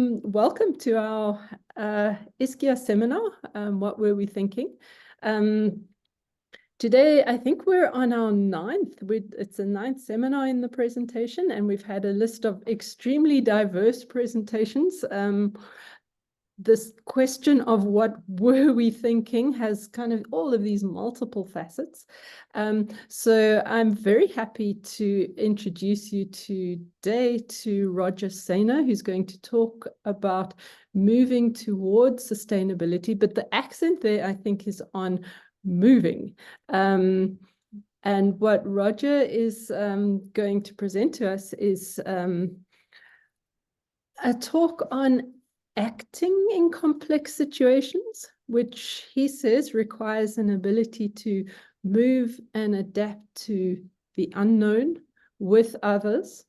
Welcome to our ISCIA Seminar, What Were We Thinking? Today, I think we're on our ninth. It's a ninth seminar in the presentation, and we've had a list of extremely diverse presentations. This question of what were we thinking has kind of all of these multiple facets. So I'm very happy to introduce you today to Roger Sainer, who's going to talk about moving towards sustainability, but the accent there, I think, is on moving. And what Roger is going to present to us is a talk on acting in complex situations, which he says requires an ability to move and adapt to the unknown with others.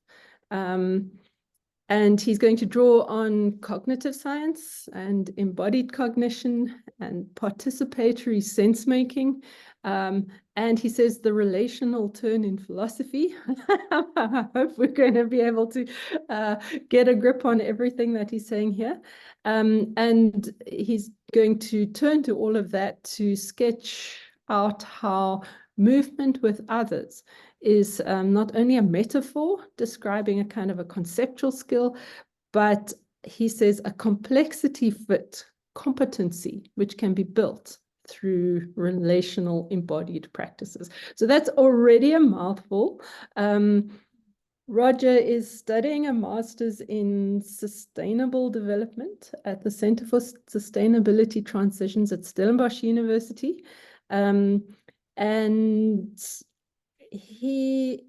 And he's going to draw on cognitive science and embodied cognition and participatory sensemaking. And he says the relational turn in philosophy. I hope we're going to be able to get a grip on everything that he's saying here. And he's going to turn to all of that to sketch out how movement with others is not only a metaphor describing a kind of a conceptual skill, but he says a complexity fit competency, which can be built through relational embodied practices. So that's already a mouthful. Roger is studying a master's in sustainable development at the Center for Sustainability Transitions at Stellenbosch University. And he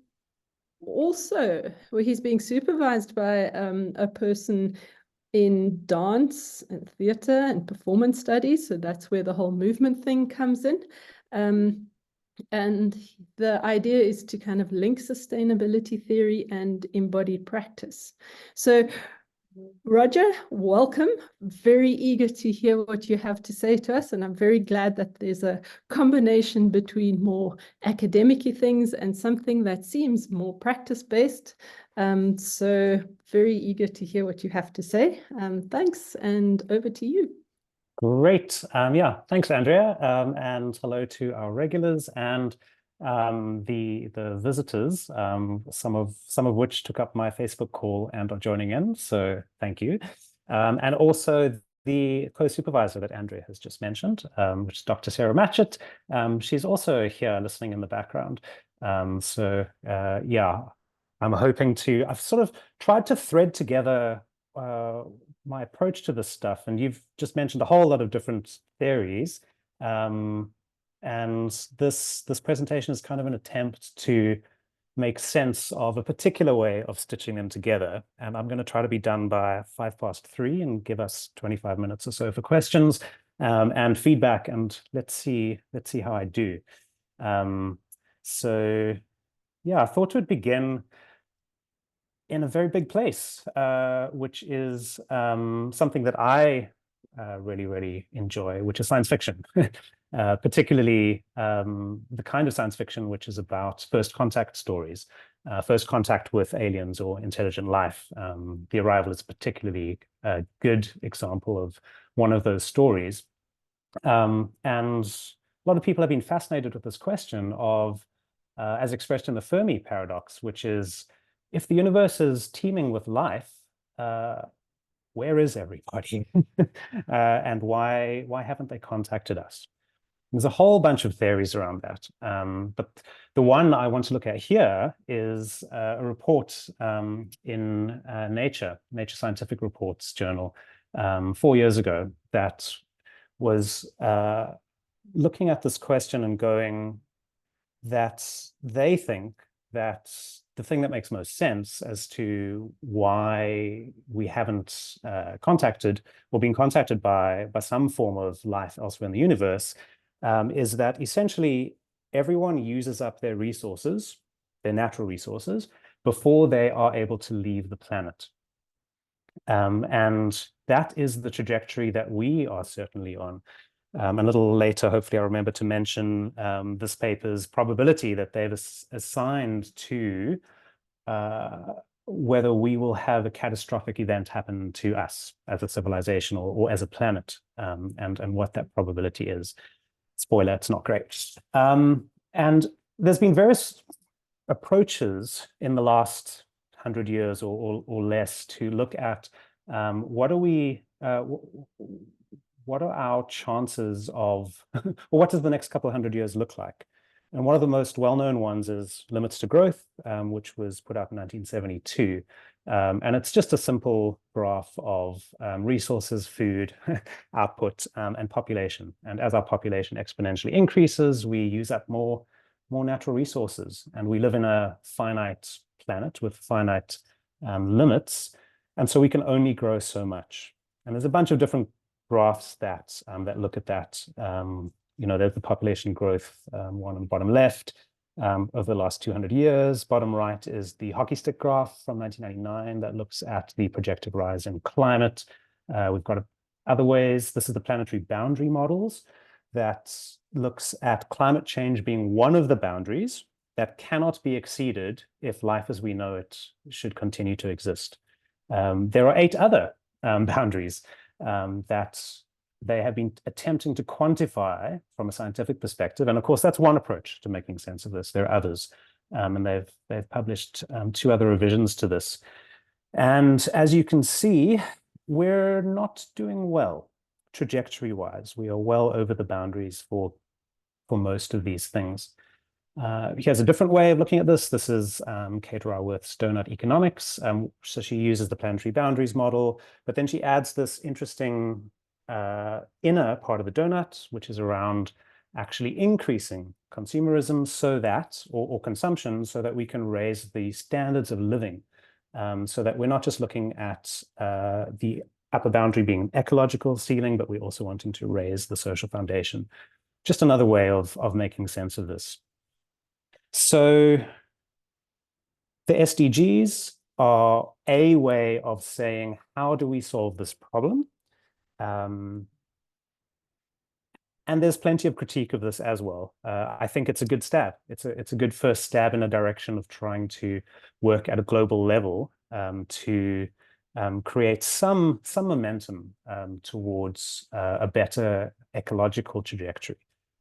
also, well, he's being supervised by a person in dance and theatre and performance studies. So that's where the whole movement thing comes in. And the idea is to kind of link sustainability theory and embodied practice. So Roger, welcome. Very eager to hear what you have to say to us. And I'm very glad that there's a combination between more academic-y things and something that seems more practice-based. So very eager to hear what you have to say. Thanks, and over to you. Great. Yeah, thanks, Andrea. And hello to our regulars and the visitors, some of which took up my Facebook call and are joining in. So thank you. And also the co-supervisor that Andrea has just mentioned, which is Dr. Sara Matchett. She's also here listening in the background. Yeah, I'm hoping to, I've sort of tried to thread together my approach to this stuff, and you've just mentioned a whole lot of different theories. And this presentation is kind of an attempt to make sense of a particular way of stitching them together. And I'm going to try to be done by 3:05 and give us 25 minutes or so for questions and feedback. And let's see how I do. So yeah, I thought we'd begin in a very big place, which is something that I really, really enjoy, which is science fiction. Particularly the kind of science fiction which is about first contact stories, first contact with aliens or intelligent life. The Arrival is a particularly good example of one of those stories. And a lot of people have been fascinated with this question of, as expressed in the Fermi paradox, which is, if the universe is teeming with life, where is everybody? And why haven't they contacted us? There's a whole bunch of theories around that. But the one I want to look at here is a report in Nature Scientific Reports journal 4 years ago that was looking at this question and going that they think that the thing that makes most sense as to why we haven't contacted or been contacted by some form of life elsewhere in the universe is that essentially everyone uses up their resources, their natural resources, before they are able to leave the planet. And that is the trajectory that we are certainly on. A little later, hopefully I'll remember to mention this paper's probability that they've assigned to whether we will have a catastrophic event happen to us as a civilization or as a planet, and what that probability is. Spoiler, it's not great. And there's been various approaches in the last 100 years or less to look at what are our chances of, or what does the next couple of 100 years look like? And one of the most well-known ones is Limits to Growth, which was put out in 1972. And it's just a simple graph of resources, food, output, and population. And as our population exponentially increases, we use up more natural resources. And we live in a finite planet with finite limits. And so we can only grow so much. And there's a bunch of different graphs that look at that. There's the population growth one on the bottom left over the last 200 years. Bottom right is the hockey stick graph from 1999 that looks at the projected rise in climate. We've got other ways. This is the planetary boundary models that looks at climate change being one of the boundaries that cannot be exceeded if life as we know it should continue to exist. There are 8 other boundaries that they have been attempting to quantify from a scientific perspective. And of course, that's one approach to making sense of this. There are others, and they've published 2 other revisions to this. And as you can see, we're not doing well trajectory-wise. We are well over the boundaries for most of these things. Here's a different way of looking at this. This is Kate Raworth's donut economics. So she uses the planetary boundaries model, but then she adds this interesting inner part of the donut, which is around actually increasing consumerism so that, or consumption, so that we can raise the standards of living, so that we're not just looking at the upper boundary being an ecological ceiling, but we're also wanting to raise the social foundation. Just another way of making sense of this. So the SDGs are a way of saying, how do we solve this problem? And there's plenty of critique of this as well. I think it's a good stab. It's a good first stab in a direction of trying to work at a global level to create some momentum towards a better ecological trajectory.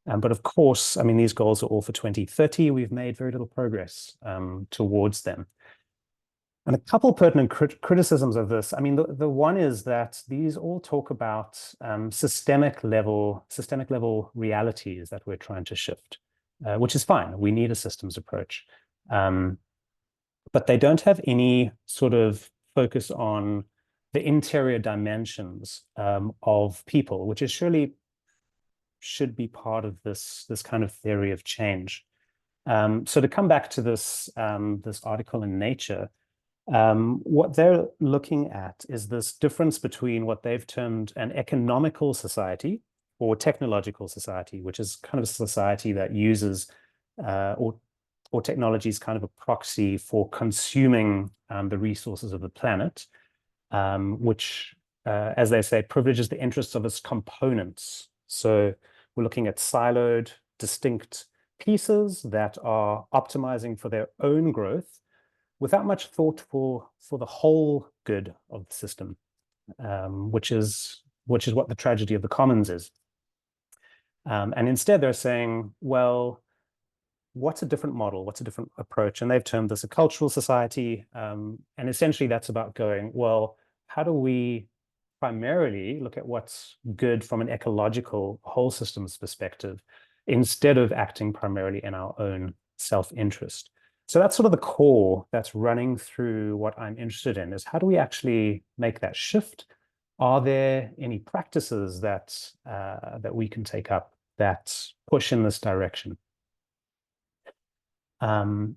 But of course, I mean, these goals are all for 2030. We've made very little progress towards them. And a couple pertinent criticisms of this. I mean, the one is that these all talk about systemic level realities that we're trying to shift, which is fine. We need a systems approach. But they don't have any sort of focus on the interior dimensions of people, which is surely should be part of this kind of theory of change. So to come back to this article in Nature, what they're looking at is this difference between what they've termed an economical society or technological society, which is kind of a society that uses or technology is kind of a proxy for consuming the resources of the planet, which, as they say, privileges the interests of its components. So we're looking at siloed, distinct pieces that are optimizing for their own growth without much thought for the whole good of the system, which is what the tragedy of the commons is. And instead, they're saying, well, what's a different model? What's a different approach? And they've termed this a cultural society. And essentially, that's about going, well, how do we primarily look at what's good from an ecological whole systems perspective instead of acting primarily in our own self-interest? So that's sort of the core that's running through what I'm interested in, is how do we actually make that shift? Are there any practices that we can take up that push in this direction? And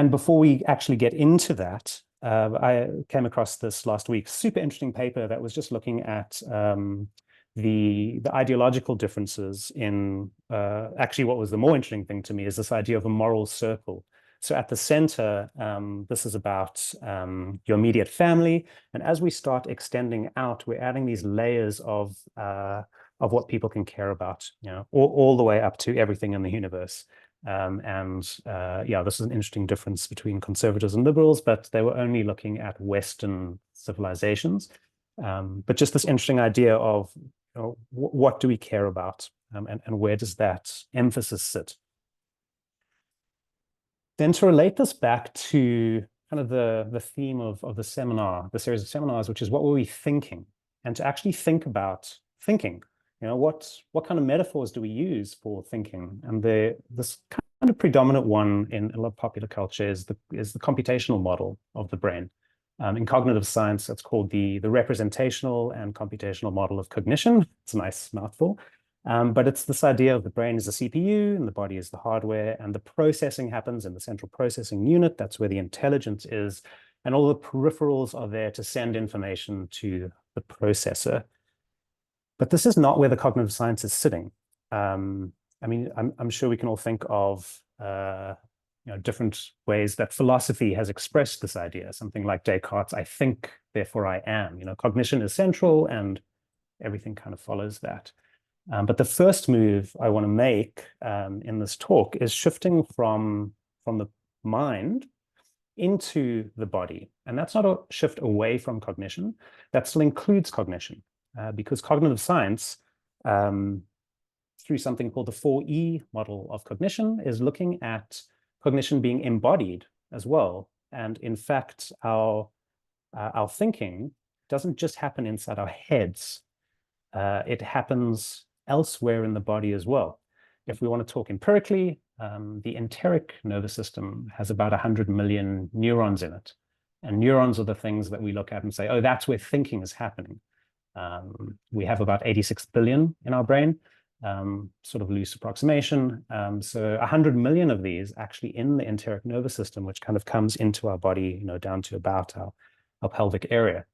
before we actually get into that, I came across this last week, super interesting paper that was just looking at the ideological differences in, actually what was the more interesting thing to me is this idea of a moral circle. So at the center, this is about your immediate family. And as we start extending out, we're adding these layers of what people can care about, all the way up to everything in the universe. Yeah, this is an interesting difference between conservatives and liberals, but they were only looking at Western civilizations. But just this interesting idea of, you know, what do we care about, and where does that emphasis sit? Then to relate this back to kind of the theme of the seminar, the series of seminars, which is what were we thinking? And to actually think about thinking, you know, what kind of metaphors do we use for thinking? And this kind of predominant one in a lot of popular culture is the computational model of the brain. In cognitive science, that's called the representational and computational model of cognition. It's a nice mouthful. But it's this idea of the brain is the CPU and the body is the hardware, and the processing happens in the central processing unit. That's where the intelligence is, and all the peripherals are there to send information to the processor. But this is not where the cognitive science is sitting. I mean, I'm sure we can all think of you know, different ways that philosophy has expressed this idea. Something like Descartes' "I think, therefore I am." You know, cognition is central, and everything kind of follows that. But the first move I want to make in this talk is shifting from the mind into the body. And that's not a shift away from cognition. That still includes cognition, because cognitive science, through something called the 4E model of cognition, is looking at cognition being embodied as well. And in fact, our thinking doesn't just happen inside our heads. It happens elsewhere in the body as well. If we want to talk empirically, the enteric nervous system has about 100 million neurons in it. And neurons are the things that we look at and say, oh, that's where thinking is happening. We have about 86 billion in our brain, sort of loose approximation. So 100 million of these actually in the enteric nervous system, which kind of comes into our body, you know, down to about our pelvic area.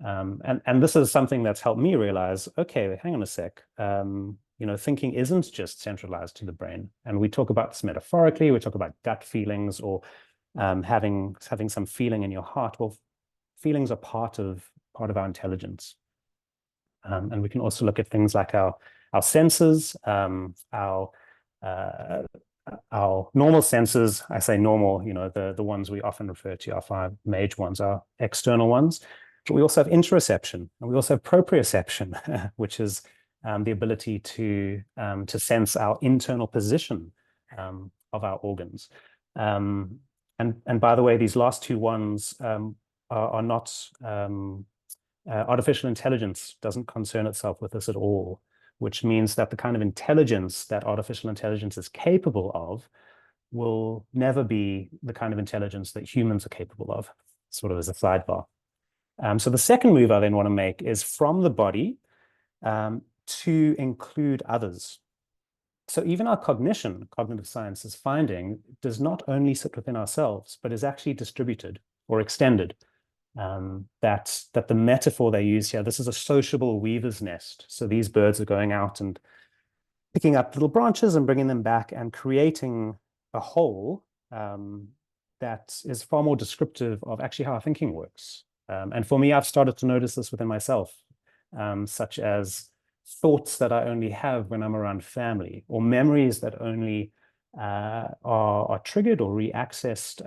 And this is something that's helped me realize, okay, hang on a sec. You know, thinking isn't just centralized to the brain. And we talk about this metaphorically, we talk about gut feelings, or having some feeling in your heart. Well, feelings are part of our intelligence. And we can also look at things like our senses, our normal senses. I say normal, you know, the ones we often refer to, our 5 major ones, are external ones. But we also have interoception, and we also have proprioception, which is the ability to sense our internal position of our organs. And by the way, these last 2 ones are not, artificial intelligence doesn't concern itself with this at all, which means that the kind of intelligence that artificial intelligence is capable of will never be the kind of intelligence that humans are capable of, sort of as a sidebar. So the second move I then want to make is from the body to include others. So even our cognition, cognitive science is finding, does not only sit within ourselves, but is actually distributed or extended. That the metaphor they use here, this is a sociable weaver's nest. So these birds are going out and picking up little branches and bringing them back and creating a whole that is far more descriptive of actually how our thinking works. And for me, I've started to notice this within myself, such as thoughts that I only have when I'm around family, or memories that only are triggered or re-accessed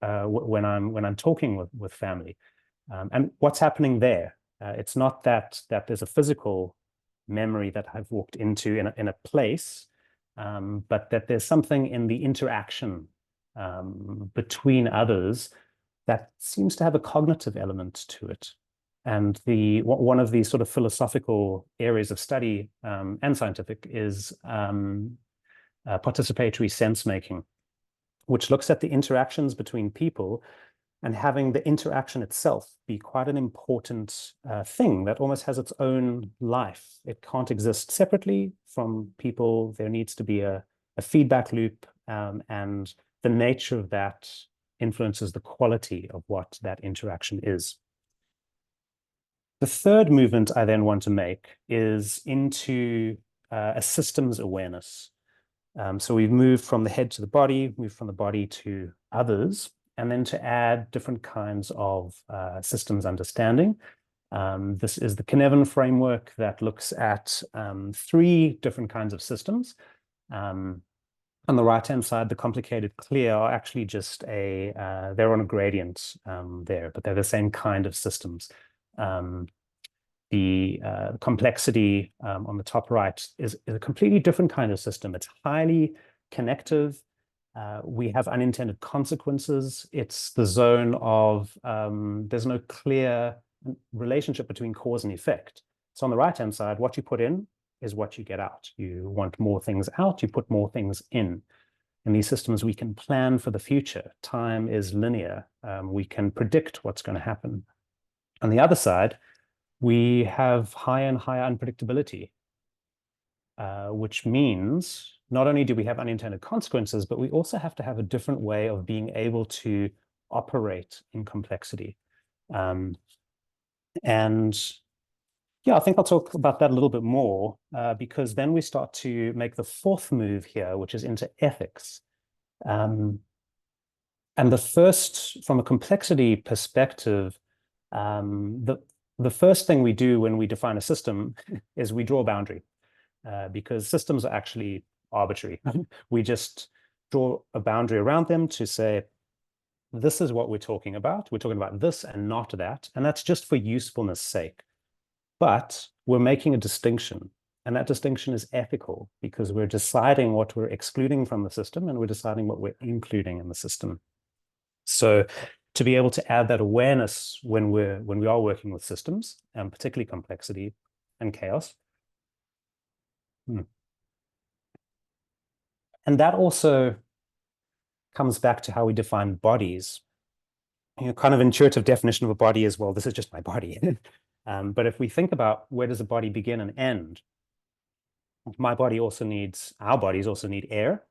when I'm talking with family. And what's happening there? It's not that there's a physical memory that I've walked into in a place, but that there's something in the interaction between others that seems to have a cognitive element to it. And one of the sort of philosophical areas of study and scientific is participatory sensemaking, which looks at the interactions between people and having the interaction itself be quite an important thing that almost has its own life. It can't exist separately from people. There needs to be a feedback loop, and the nature of that influences the quality of what that interaction is. The third movement I then want to make is into a systems awareness. So we've moved from the head to the body, moved from the body to others, and then to add different kinds of systems understanding. This is the Cynefin framework that looks at 3 different kinds of systems. On the right-hand side, the complicated clear are actually just they're on a gradient there, but they're the same kind of systems. The complexity on the top right is a completely different kind of system. It's highly connective. We have unintended consequences. It's the zone of there's no clear relationship between cause and effect. So on the right-hand side, what you put in is what you get out. You want more things out, you put more things in. In these systems, we can plan for the future. Time is linear. We can predict what's going to happen. On the other side, we have higher and higher unpredictability, which means not only do we have unintended consequences, but we also have to have a different way of being able to operate in complexity. And yeah, I think I'll talk about that a little bit more because then we start to make the fourth move here, which is into ethics. And the first, from a complexity perspective, the first thing we do when we define a system is we draw a boundary because systems are actually arbitrary. We just draw a boundary around them to say, this is what we're talking about. We're talking about this and not that. And that's just for usefulness sake. But we're making a distinction, and that distinction is ethical because we're deciding what we're excluding from the system and we're deciding what we're including in the system. So to be able to add that awareness when we are working with systems, and particularly complexity and chaos. And that also comes back to how we define bodies. Kind of intuitive definition of a body is, well, this is just my body. But if we think about where does a body begin and end, our bodies also need air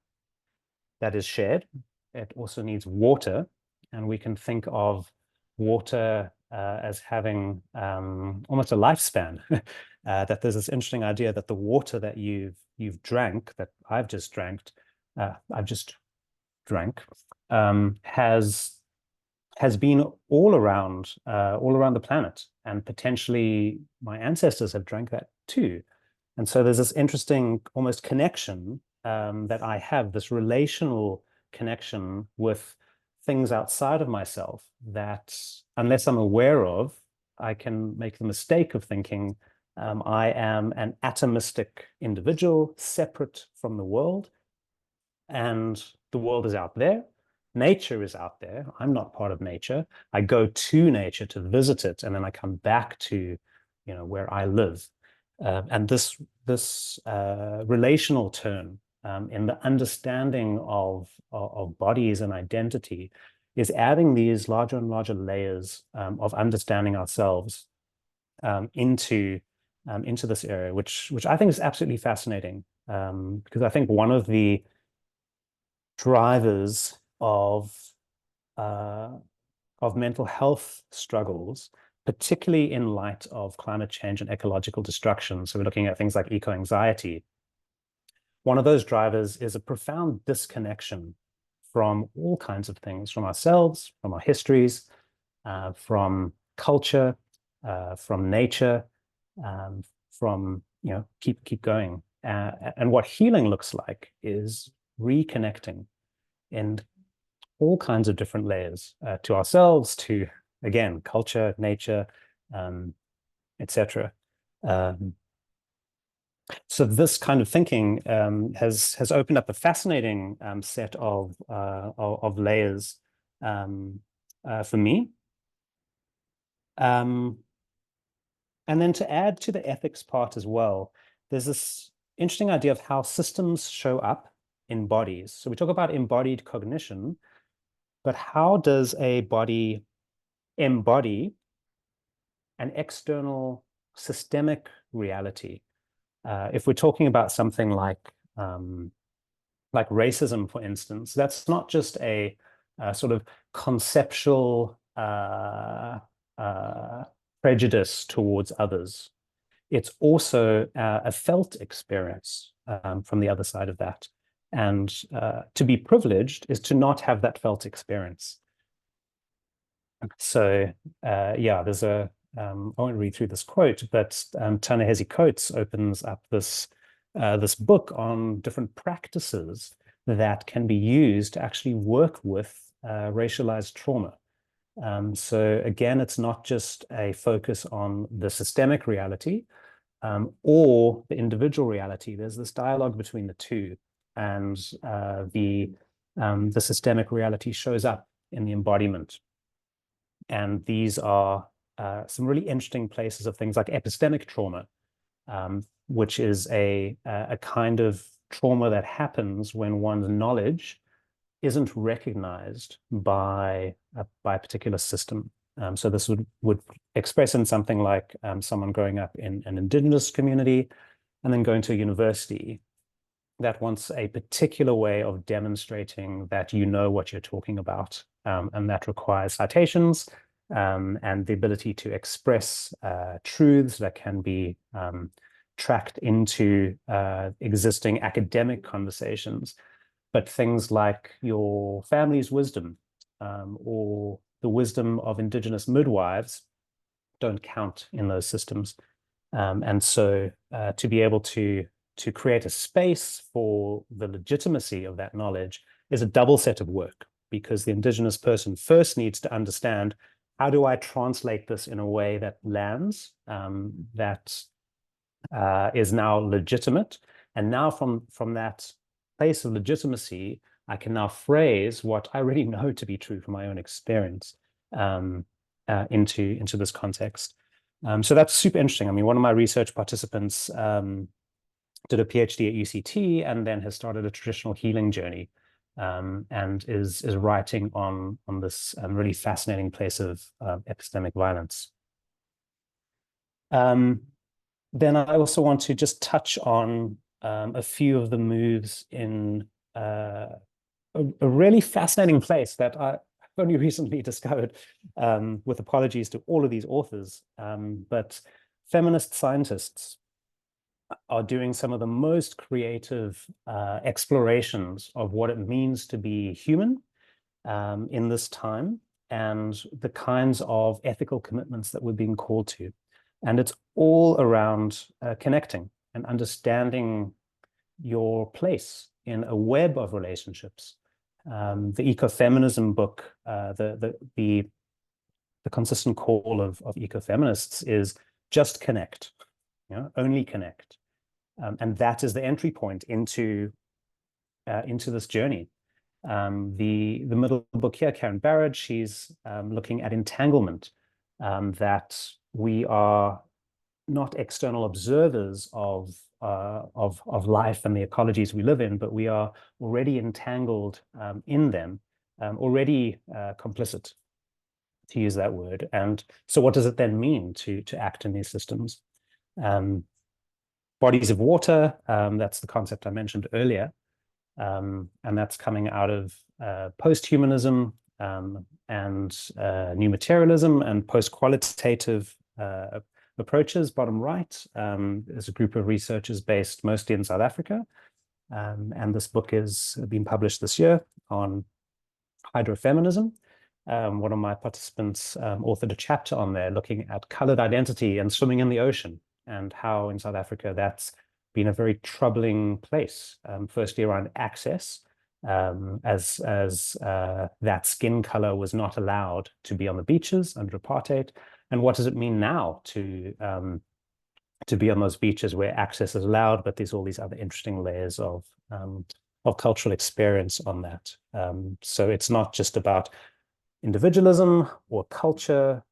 that is shared. It also needs water. And we can think of water as having almost a lifespan. That there's this interesting idea that the water that you've drank, that I've just drank, has been all around the planet, and potentially my ancestors have drank that too. And so there's this interesting almost connection that I have, this relational connection with things outside of myself that, unless I'm aware of, I can make the mistake of thinking I am an atomistic individual separate from the world, and the world is out there. Nature is out there. I'm not part of nature. I go to nature to visit it, and then I come back to, where I live. And this relational turn in the understanding of bodies and identity is adding these larger and larger layers of understanding ourselves into this area, which I think is absolutely fascinating, because I think one of the drivers of mental health struggles, particularly in light of climate change and ecological destruction. So we're looking at things like eco-anxiety. One of those drivers is a profound disconnection from all kinds of things, from ourselves, from our histories, from culture, from nature, from, keep going. And what healing looks like is reconnecting in all kinds of different layers to ourselves, to, again, culture, nature, etc. So this kind of thinking has opened up a fascinating set of layers for me. And then to add to the ethics part as well, there's this interesting idea of how systems show up in bodies. So we talk about embodied cognition, but how does a body embody an external systemic reality? If we're talking about something like racism, for instance, that's not just a sort of conceptual prejudice towards others. It's also a felt experience from the other side of that. And to be privileged is to not have that felt experience. So yeah, there's I won't read through this quote, but Ta-Nehisi Coates opens up this book on different practices that can be used to actually work with racialized trauma. So again, it's not just a focus on the systemic reality or the individual reality. There's this dialogue between the two, and the systemic reality shows up in the embodiment. And these are some really interesting places of things like epistemic trauma, which is a kind of trauma that happens when one's knowledge isn't recognized by a particular system. So this would express in something like someone growing up in an indigenous community and then going to a university that wants a particular way of demonstrating that you know what you're talking about, and that requires citations and the ability to express truths that can be tracked into existing academic conversations. But things like your family's wisdom or the wisdom of indigenous midwives don't count in those systems. And so to be able to create a space for the legitimacy of that knowledge is a double set of work, because the indigenous person first needs to understand, how do I translate this in a way that lands, that is now legitimate? And now from that place of legitimacy, I can now phrase what I already know to be true from my own experience into this context. So that's super interesting. I mean, one of my research participants did a PhD at UCT and then has started a traditional healing journey, and is writing on this really fascinating place of epistemic violence. Then I also want to just touch on a few of the moves in a really fascinating place that I've only recently discovered, with apologies to all of these authors. But feminist scientists are doing some of the most creative explorations of what it means to be human in this time, and the kinds of ethical commitments that we're being called to. And it's all around connecting and understanding your place in a web of relationships. The ecofeminism book, the consistent call of ecofeminists is just connect, only connect. And that is the entry point into this journey. The middle book here, Karen Barrett, she's looking at entanglement, that we are not external observers of life and the ecologies we live in, but we are already entangled in them, already complicit, to use that word. And so what does it then mean to act in these systems? Bodies of water, that's the concept I mentioned earlier. And that's coming out of post-humanism and new materialism and post-qualitative approaches. Bottom right is a group of researchers based mostly in South Africa. And this book is being published this year on hydrofeminism. One of my participants authored a chapter on there looking at colored identity and swimming in the ocean, and how in South Africa that's been a very troubling place. Firstly, around access, as that skin color was not allowed to be on the beaches under apartheid. And what does it mean now to be on those beaches where access is allowed, but there's all these other interesting layers of cultural experience on that. So it's not just about individualism or culture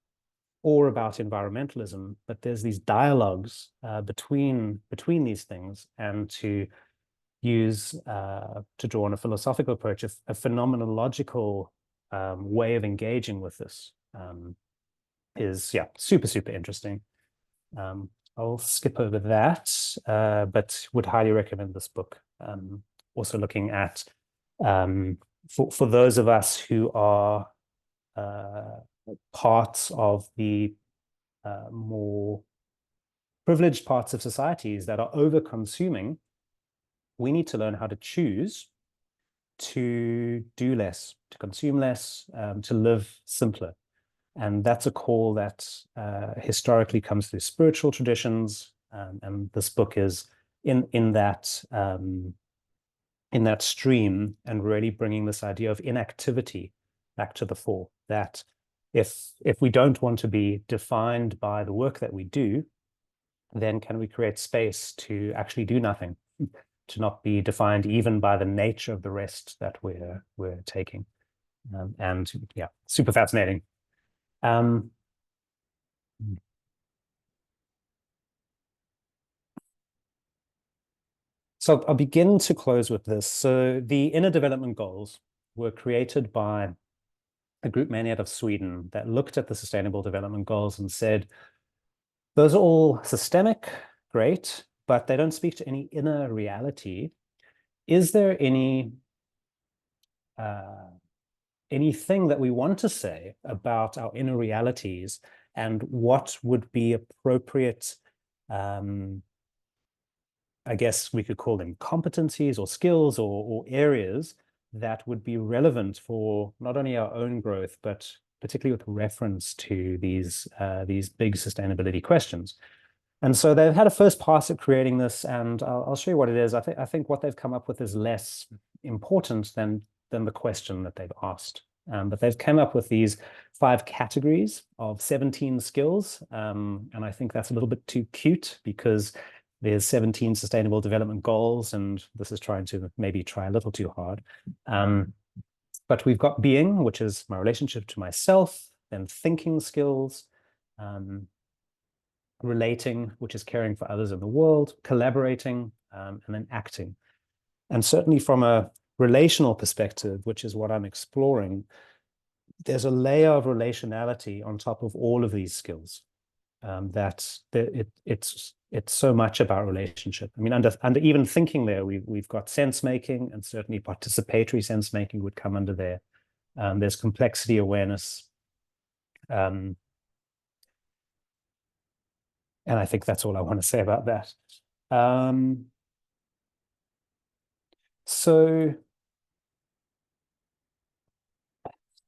or about environmentalism, but there's these dialogues between these things, and to use, to draw on a philosophical approach, a phenomenological way of engaging with this is, yeah, super, super interesting. I'll skip over that, but would highly recommend this book. Also looking at, for those of us who are parts of the more privileged parts of societies that are over-consuming, we need to learn how to choose to do less, to consume less, to live simpler. And that's a call that historically comes through spiritual traditions, and this book is in that in that stream and really bringing this idea of inactivity back to the fore, that if we don't want to be defined by the work that we do, then can we create space to actually do nothing, to not be defined even by the nature of the rest that we're taking. And yeah, super fascinating. So I'll begin to close with this. So the inner development goals were created by a group mainly out of Sweden that looked at the sustainable development goals and said, those are all systemic, great, but they don't speak to any inner reality. Is there anything that we want to say about our inner realities and what would be appropriate, I guess we could call them competencies or skills or areas that would be relevant for not only our own growth, but particularly with reference to these big sustainability questions. And so they've had a first pass at creating this, and I'll show you what it is. I think what they've come up with is less important than the question that they've asked. But they've come up with these 5 categories of 17 skills. And I think that's a little bit too cute because there's 17 sustainable development goals, and this is trying to maybe try a little too hard. But we've got being, which is my relationship to myself, then thinking skills, relating, which is caring for others in the world, collaborating, and then acting. And certainly from a relational perspective, which is what I'm exploring, there's a layer of relationality on top of all of these skills. It's so much about relationship. I mean, under even thinking there, we've got sense making, and certainly participatory sense making would come under there. There's complexity awareness. And I think that's all I want to say about that. So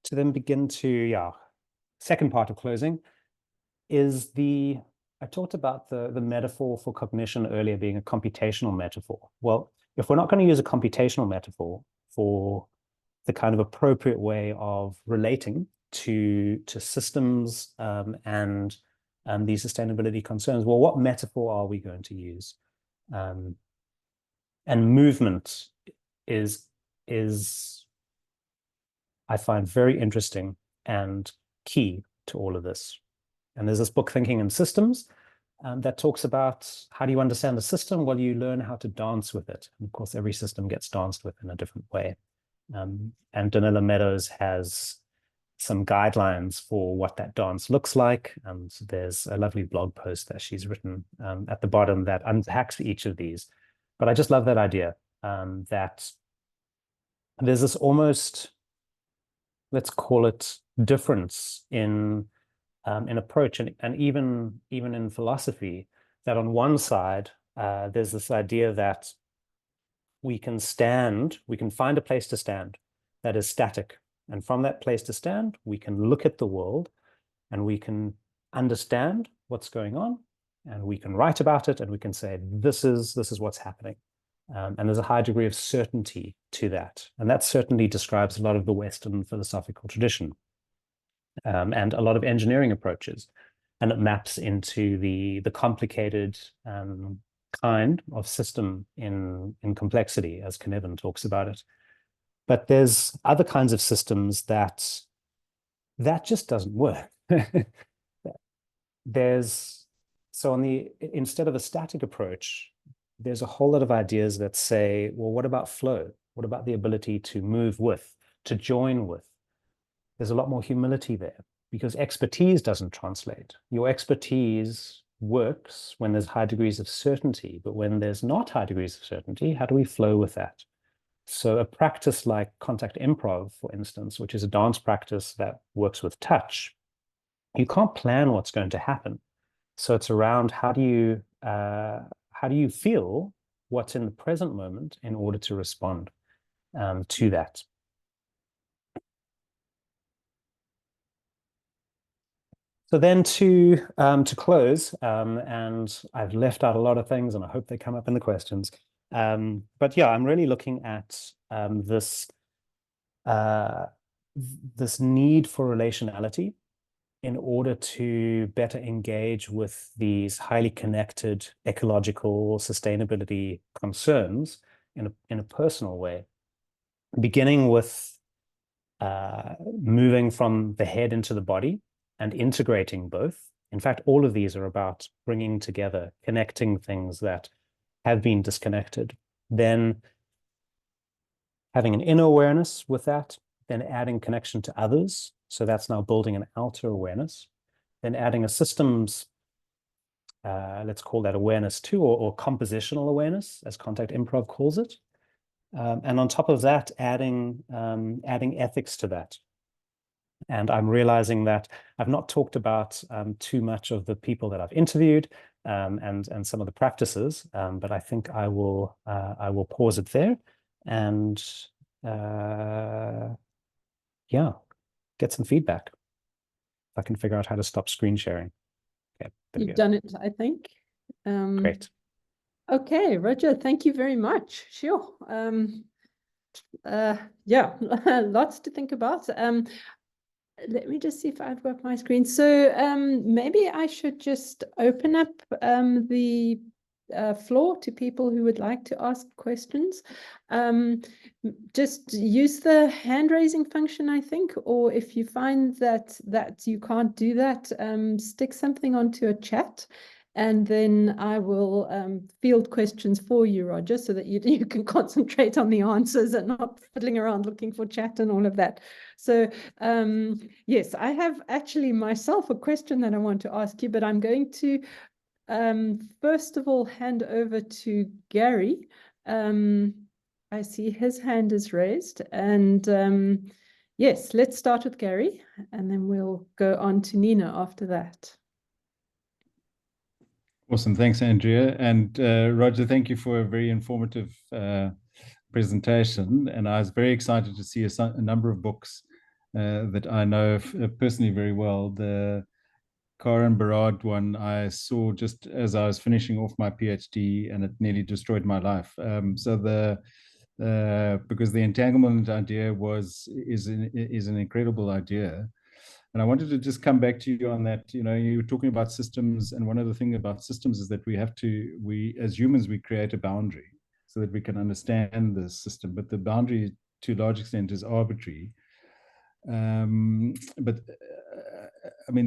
to then begin to, second part of closing is I talked about the metaphor for cognition earlier being a computational metaphor. Well, if we're not going to use a computational metaphor for the kind of appropriate way of relating to systems and these sustainability concerns, well, what metaphor are we going to use? And movement is I find very interesting and key to all of this. And there's this book, Thinking in Systems, that talks about how do you understand the system? Well, you learn how to dance with it. And of course, every system gets danced with in a different way. And Danila Meadows has some guidelines for what that dance looks like. And there's a lovely blog post that she's written at the bottom that unpacks each of these. But I just love that idea that there's this almost, let's call it, difference in approach and even in philosophy, that on one side, there's this idea that we can find a place to stand that is static. And from that place to stand, we can look at the world and we can understand what's going on, and we can write about it, and we can say, this is what's happening. And there's a high degree of certainty to that. And that certainly describes a lot of the Western philosophical tradition. And a lot of engineering approaches, and it maps into the complicated kind of system in complexity, as Cynefin talks about it. But there's other kinds of systems that just doesn't work. Instead of a static approach, there's a whole lot of ideas that say, well, what about flow? What about the ability to move with, to join with? There's a lot more humility there, because expertise doesn't translate. Your expertise works when there's high degrees of certainty, but when there's not high degrees of certainty, how do we flow with that? So a practice like contact improv, for instance, which is a dance practice that works with touch, you can't plan what's going to happen. So it's around how do you feel what's in the present moment in order to respond to that. So then to close, and I've left out a lot of things, and I hope they come up in the questions. But yeah, I'm really looking at this this need for relationality in order to better engage with these highly connected ecological sustainability concerns in a personal way, beginning with moving from the head into the body and integrating both. In fact, all of these are about bringing together, connecting things that have been disconnected, then having an inner awareness with that, then adding connection to others. So that's now building an outer awareness, then adding a systems, let's call that awareness too, or compositional awareness, as Contact Improv calls it. And on top of that, adding ethics to that. And I'm realizing that I've not talked about too much of the people that I've interviewed and some of the practices, but I think I will pause it there and yeah, get some feedback. If I can figure out how to stop screen sharing. Okay, You've done it, I think. Great. Okay, Roger, thank you very much. Sure. Yeah, lots to think about. Let me just see if I've got my screen. So maybe I should just open up the floor to people who would like to ask questions. Just use the hand raising function, I think, or if you find that you can't do that, stick something onto a chat. And then I will field questions for you, Roger, so that you can concentrate on the answers and not fiddling around looking for chat and all of that. So yes, I have actually myself a question that I want to ask you, but I'm going to first of all hand over to Gary. I see his hand is raised, and yes, let's start with Gary, and then we'll go on to Nina after that. Awesome. Thanks, Andrea. And Roger, thank you for a very informative presentation. And I was very excited to see a number of books that I know personally very well. The Karen Barad one I saw just as I was finishing off my PhD, and it nearly destroyed my life. Because the entanglement idea is an incredible idea. And I wanted to just come back to you on that. You know, you were talking about systems, and one of the things about systems is that we as humans, we create a boundary so that we can understand the system. But the boundary, to a large extent, is arbitrary. I mean,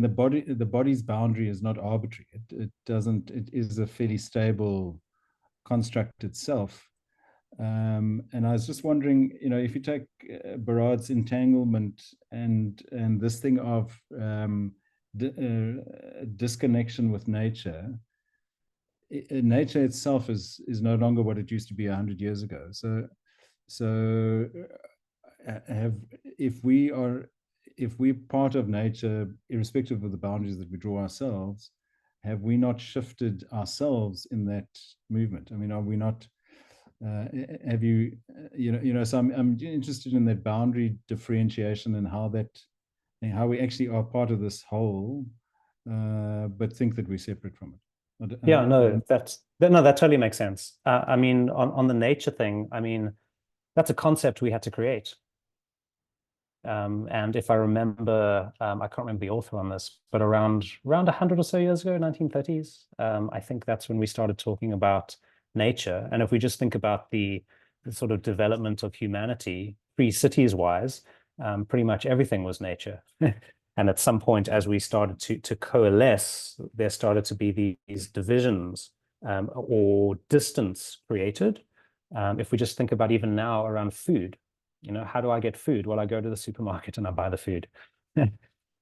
the body's boundary is not arbitrary. It is a fairly stable construct itself. And I was just wondering, you know, if you take Barad's entanglement and this thing of disconnection with nature, nature itself is no longer what it used to be 100 years ago. So if we're part of nature, irrespective of the boundaries that we draw ourselves, have we not shifted ourselves in that movement? I mean, are we not? Have you, so I'm interested in that boundary differentiation and how we actually are part of this whole, but think that we're separate from it. Yeah, no, that totally makes sense. I mean, on the nature thing, I mean, that's a concept we had to create. And if I remember, I can't remember the author on this, but around 100 or so years ago, 1930s, I think that's when we started talking about nature. And if we just think about the sort of development of humanity, pre-cities wise, pretty much everything was nature. And at some point, as we started to coalesce, there started to be these divisions or distance created. If we just think about even now around food, you know, how do I get food? Well, I go to the supermarket and I buy the food.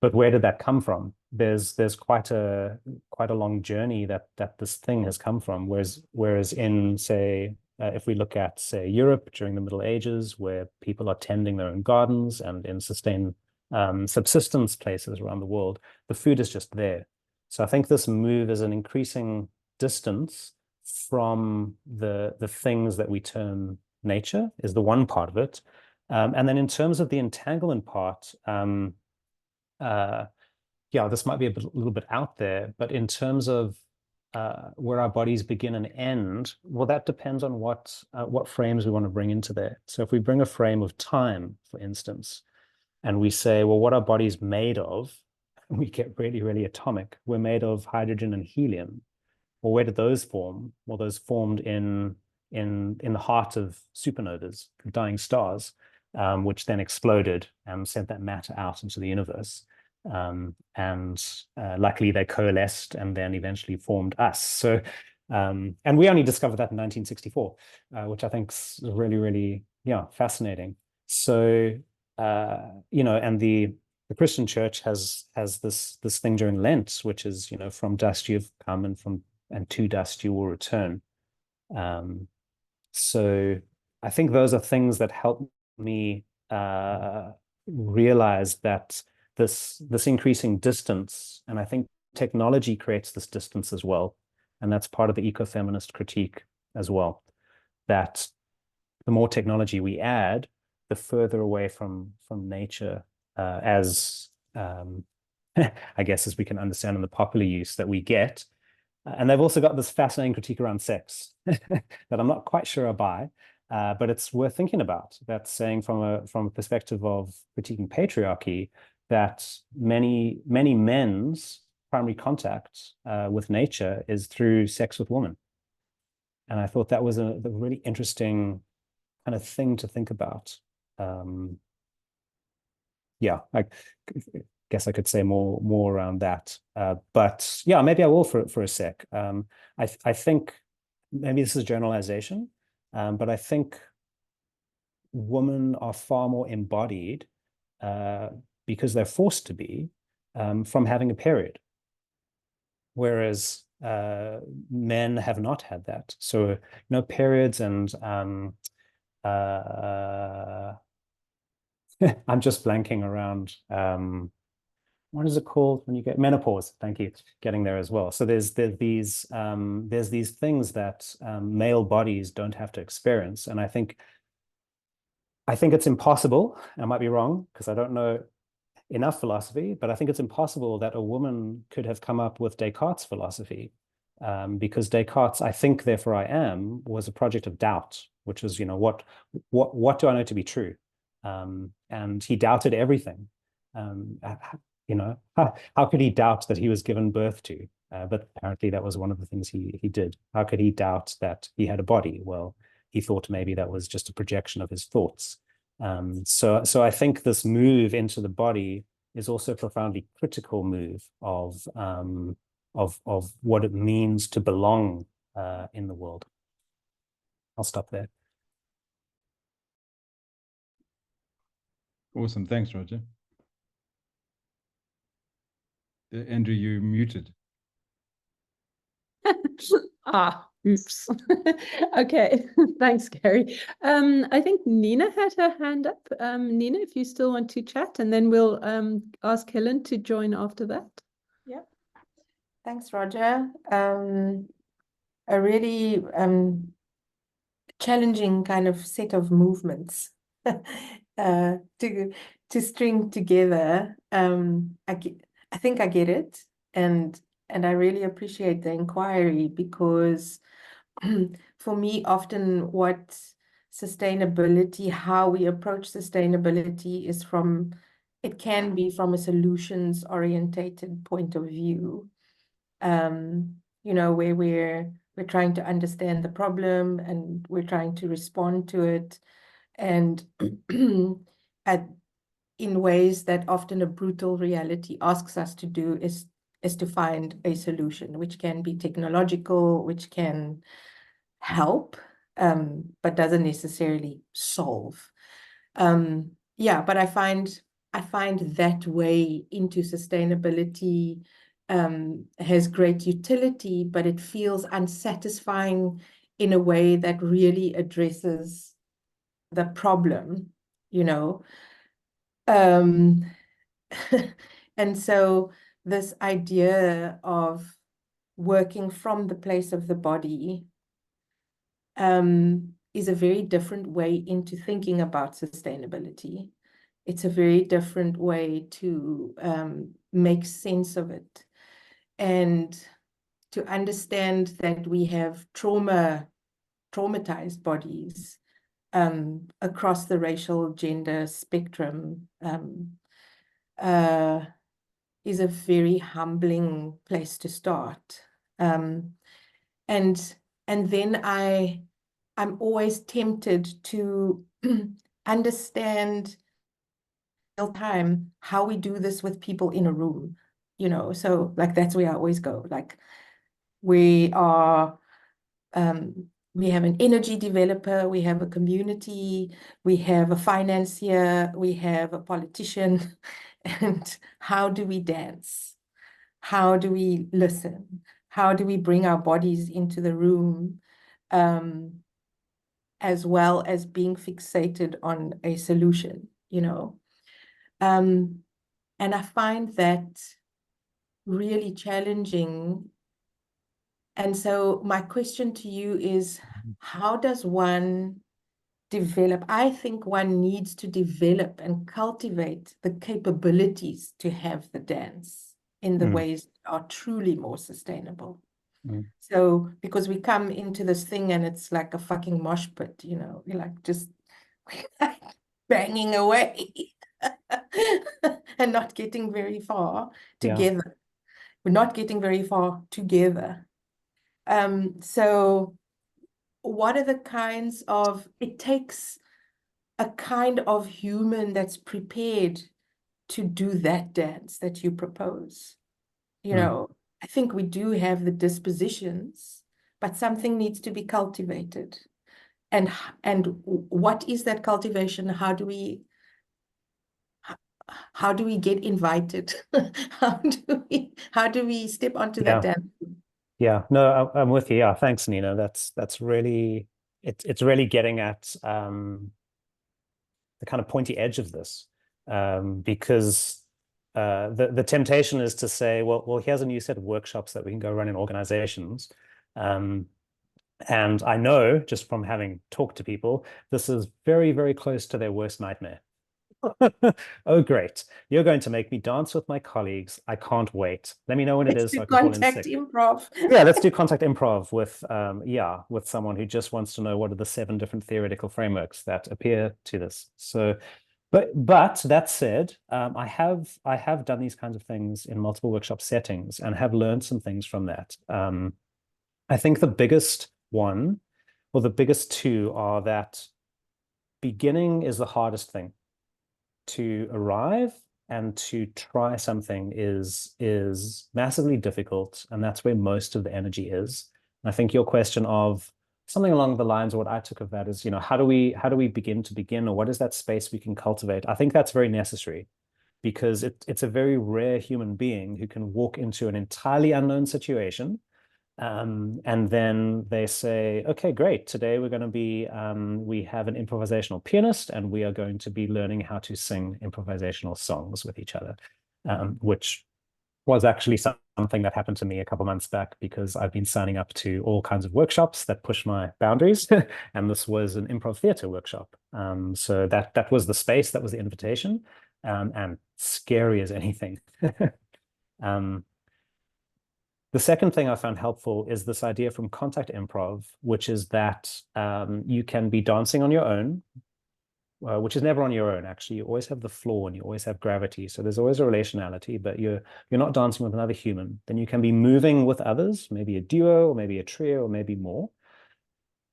But where did that come from? There's quite a long journey that this thing has come from. Whereas in, say, if we look at, say, Europe during the Middle Ages, where people are tending their own gardens, and in sustained subsistence places around the world, the food is just there. So I think this move is an increasing distance from the things that we term nature is the one part of it. And then in terms of the entanglement part, yeah, this might be a little bit out there, but in terms of bodies begin and end, well, that depends on what frames we want to bring into there. So if we bring a frame of time, for instance, and we say, well, what are bodies made of? And we get really, really atomic. We're made of hydrogen and helium. Well, where did those form? Well, those formed in the heart of supernovas, dying stars, which then exploded and sent that matter out into the universe. Luckily they coalesced and then eventually formed us. So, and we only discovered that in 1964, which I think is really, really, fascinating. So, and the Christian church has this thing during Lent, which is, from dust you've come and to dust you will return. So I think those are things that help me realize that this increasing distance, and I think technology creates this distance as well, and that's part of the ecofeminist critique as well, that the more technology we add, the further away from nature, as I guess as we can understand in the popular use that we get. And they've also got this fascinating critique around sex that I'm not quite sure I buy, but it's worth thinking about. That's saying from a perspective of critiquing patriarchy, that many men's primary contact with nature is through sex with women. And I thought that was a really interesting kind of thing to think about. I guess I could say more around that. But yeah, maybe I will for a sec. I think maybe this is generalization, but I think women are far more embodied because they're forced to be from having a period, whereas men have not had that. So periods and I'm just blanking around what is it called when you get menopause? Thank you, getting there as well. So there's these things that male bodies don't have to experience, and I think it's impossible. I might be wrong because I don't know enough philosophy, but I think it's impossible that a woman could have come up with Descartes' philosophy, because Descartes' "I think, therefore I am" was a project of doubt, which was, what do I know to be true? And he doubted everything. How could he doubt that he was given birth to? But apparently that was one of the things he did. How could he doubt that he had a body? Well, he thought maybe that was just a projection of his thoughts. So I think this move into the body is also a profoundly critical move of what it means to belong in the world. I'll stop there. Awesome. Thanks, Roger. Andrew, you're muted. Oops. Okay, thanks, Gary. I think Nina had her hand up. Nina, if you still want to chat, and then we'll ask Helen to join after that. Yeah. Thanks, Roger. A really challenging kind of set of movements to string together. I think I get it, and I really appreciate the inquiry, because for me, often what sustainability, how we approach sustainability is it can be from a solutions orientated point of view, where we're trying to understand the problem and we're trying to respond to it, and in ways that often a brutal reality asks us to do is to find a solution, which can be technological, which can help, but doesn't necessarily solve. But I find that way into sustainability has great utility, but it feels unsatisfying in a way that really addresses the problem, and so this idea of working from the place of the body is a very different way into thinking about sustainability. It's a very different way to make sense of it. And to understand that we have traumatized bodies across the racial gender spectrum is a very humbling place to start. And then I'm always tempted to understand real time how we do this with people in a room, you know. So like that's where I always go. Like we are we have an energy developer, we have a community, we have a financier, we have a politician. And how do we dance? How do we listen? How do we bring our bodies into the room, as well as being fixated on a solution, you know? And I find that really challenging. And so my question to you is, how does one develop? I think one needs to develop and cultivate the capabilities to have the dance in the ways that are truly more sustainable. So, because we come into this thing and it's like a fucking mosh pit, you know, we're like just banging away and not getting very far together. Yeah. We're not getting very far together. So what are the kinds of, it takes a kind of human that's prepared to do that dance that you propose. You know, I think we do have the dispositions, but something needs to be cultivated. And what is that cultivation? How do we get invited? How do we step onto that dance? Yeah, no, I'm with you. Yeah, thanks, Nina. That's really it's really getting at the kind of pointy edge of this, because the temptation is to say, well, here's a new set of workshops that we can go run in organizations, and I know just from having talked to people, this is very, very close to their worst nightmare. Oh, great. You're going to make me dance with my colleagues. I can't wait. Let me know when it is so I can call in sick. Improv. Yeah, let's do contact improv with someone who just wants to know what are the 7 different theoretical frameworks that appear to this. So, but that said, I have done these kinds of things in multiple workshop settings and have learned some things from that. I think the biggest one, or the biggest two, are that beginning is the hardest thing. To arrive and to try something is massively difficult, and that's where most of the energy is. And I think your question of something along the lines of what I took of that is, you know, how do we begin, or what is that space we can cultivate? I think that's very necessary, because it's a very rare human being who can walk into an entirely unknown situation, and then they say, okay, great. Today we're going to be, we have an improvisational pianist, and we are going to be learning how to sing improvisational songs with each other, which was actually something that happened to me a couple months back, because I've been signing up to all kinds of workshops that push my boundaries. And this was an improv theater workshop. So that was the space, that was the invitation, and scary as anything. The second thing I found helpful is this idea from contact improv, which is that you can be dancing on your own, which is never on your own, actually. You always have the floor and you always have gravity. So there's always a relationality, but you're not dancing with another human. Then you can be moving with others, maybe a duo or maybe a trio or maybe more.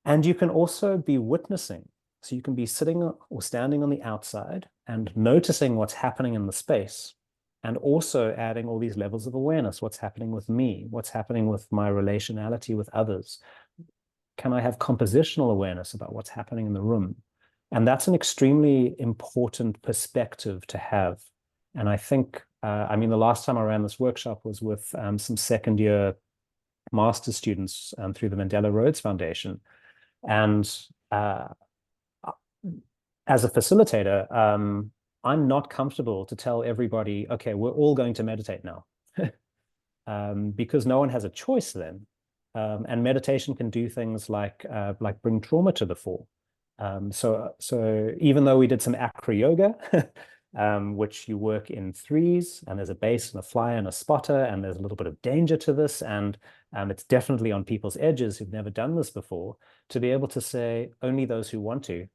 And you can also be witnessing. So you can be sitting or standing on the outside and noticing what's happening in the space, and also adding all these levels of awareness. What's happening with me? What's happening with my relationality with others? Can I have compositional awareness about what's happening in the room? And that's an extremely important perspective to have. And I think, I mean, the last time I ran this workshop was with some second-year master's students through the Mandela Rhodes Foundation. And as a facilitator, I'm not comfortable to tell everybody, okay, we're all going to meditate now, because no one has a choice then. And meditation can do things like bring trauma to the fore. So even though we did some acro yoga, which you work in threes, and there's a base and a flyer and a spotter, and there's a little bit of danger to this, and it's definitely on people's edges who've never done this before. To be able to say only those who want to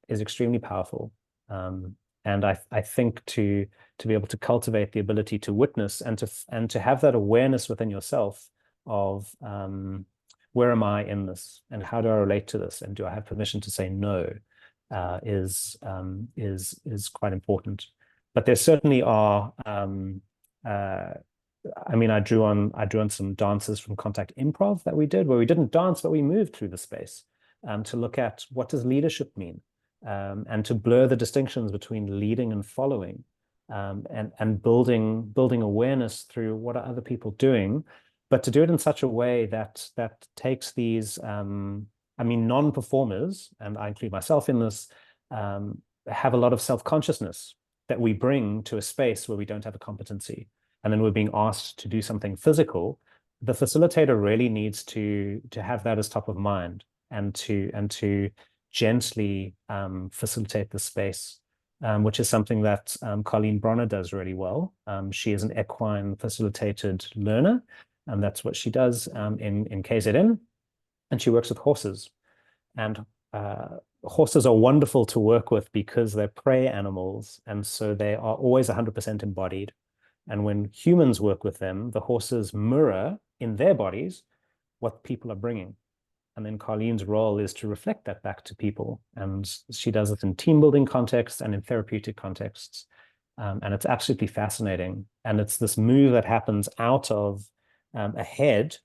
is extremely powerful. And I think to be able to cultivate the ability to witness and to have that awareness within yourself of where am I in this, and how do I relate to this, and do I have permission to say no, is quite important. But there certainly are. I mean, I drew on some dances from contact improv that we did, where we didn't dance, but we moved through the space to look at what does leadership mean, and to blur the distinctions between leading and following, and building awareness through what are other people doing, but to do it in such a way that takes these, I mean, non-performers, and I include myself in this, have a lot of self-consciousness that we bring to a space where we don't have a competency. And then we're being asked to do something physical. The facilitator really needs to have that as top of mind, and to gently facilitate the space, which is something that Colleen Bronner does really well. She is an equine facilitated learner, and that's what she does in KZN. And she works with horses. And horses are wonderful to work with because they're prey animals, and so they are always 100% embodied. And when humans work with them, the horses mirror in their bodies what people are bringing. And then Carlene's role is to reflect that back to people. And she does it in team building contexts and in therapeutic contexts. And it's absolutely fascinating. And it's this move that happens out of a head,